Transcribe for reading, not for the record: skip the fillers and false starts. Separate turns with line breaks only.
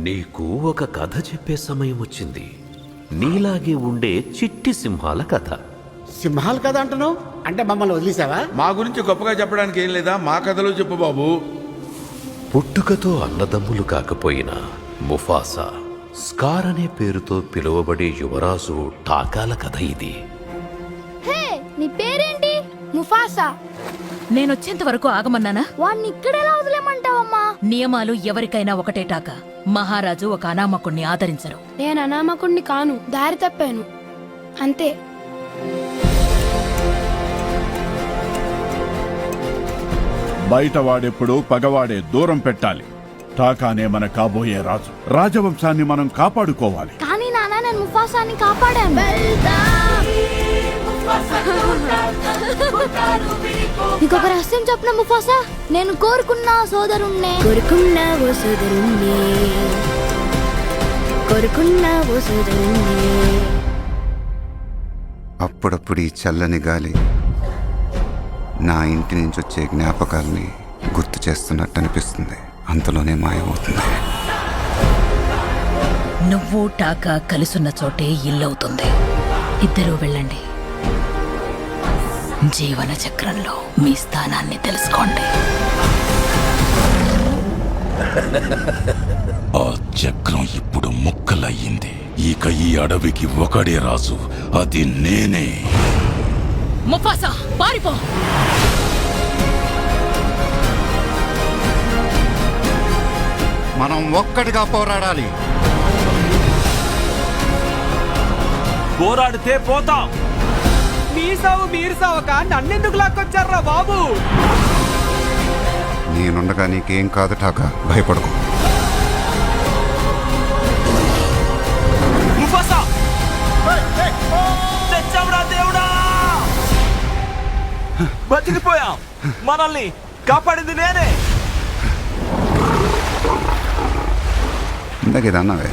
నీకు ఒక కథ చెప్పే సమయం వచ్చింది. నీలాగే ఉండే చిట్టి సింహాల కథ.
సింహాలు కదా అంటున్నావు? అంటే మమ్మల్ని వదిలేసావా?
మా గురించి గొప్పగా చెప్పడానికి ఏం లేదా? మా కథలో చెప్పు బాబు.
పుట్టుకతో అన్నదమ్ములు కాకపోయినా ముఫాసా, స్కార్ అనే పేరుతో పిలువబడే యువరాజు టాకాల కథ ఇది.
హే, నీ పేరేంటి? ముఫాసా.
నేనొచ్చేంత వరకు ఆగమన్నానా?
వాణ్ణి ఇక్కడెలా వదిలేమంటావమ్మా?
నియమాలు ఎవరికైనా ఒకటే టాక. మహారాజు ఒక అనామకుణ్ణి ఆదరించరు.
నేను అనామకుణ్ణి కాను, దారి తప్పాను అంతే.
బయట వాడెప్పుడు పగవాడే దూరం పెట్టాలి. టాకానే మన కాబోయే రాజు. రాజవంశాన్ని మనం కాపాడుకోవాలి.
కానీ నాన్న, నేను ముఫాసాని కాపాడాను. ఇంకొక రహస్యం చెప్పిన ముఫాసా, నేను కోరుకున్న సోదరుణ్ణే.
అప్పుడప్పుడు ఈ చల్లని గాలి నా ఇంటి నుంచి వచ్చే జ్ఞాపకాల్ని గుర్తు చేస్తున్నట్టు అనిపిస్తుంది. అంతలోనే మాయమవుతుంది.
నువ్వు టాకా కలుసున్న చోటే ఇల్లవుతుంది. ఇద్దరూ వెళ్ళండి. జీవన చక్రంలో మీ స్థానాన్ని తెలుసుకోండి.
ఆ చక్రం ఇప్పుడు ముక్కలయ్యింది. ఇక ఈ అడవికి ఒకడే రాజు, అది నేనే.
ముఫాసా, పారిపో!
మనం ఒక్కటిగా పోరాడాలి.
పోరాడితే పోతాం. మీ సావు మీరు సావక నన్నెందుకు లాక్కొచ్చారా బాబు?
నేనుండగా నీకేం కాదు టాకా, భయపడకు.
ముఫాసా! తెచ్చావురా దేవుడా! బతికిపోయాం. మనల్ని కాపాడింది నేనే.
ఇందాకేదన్నావే?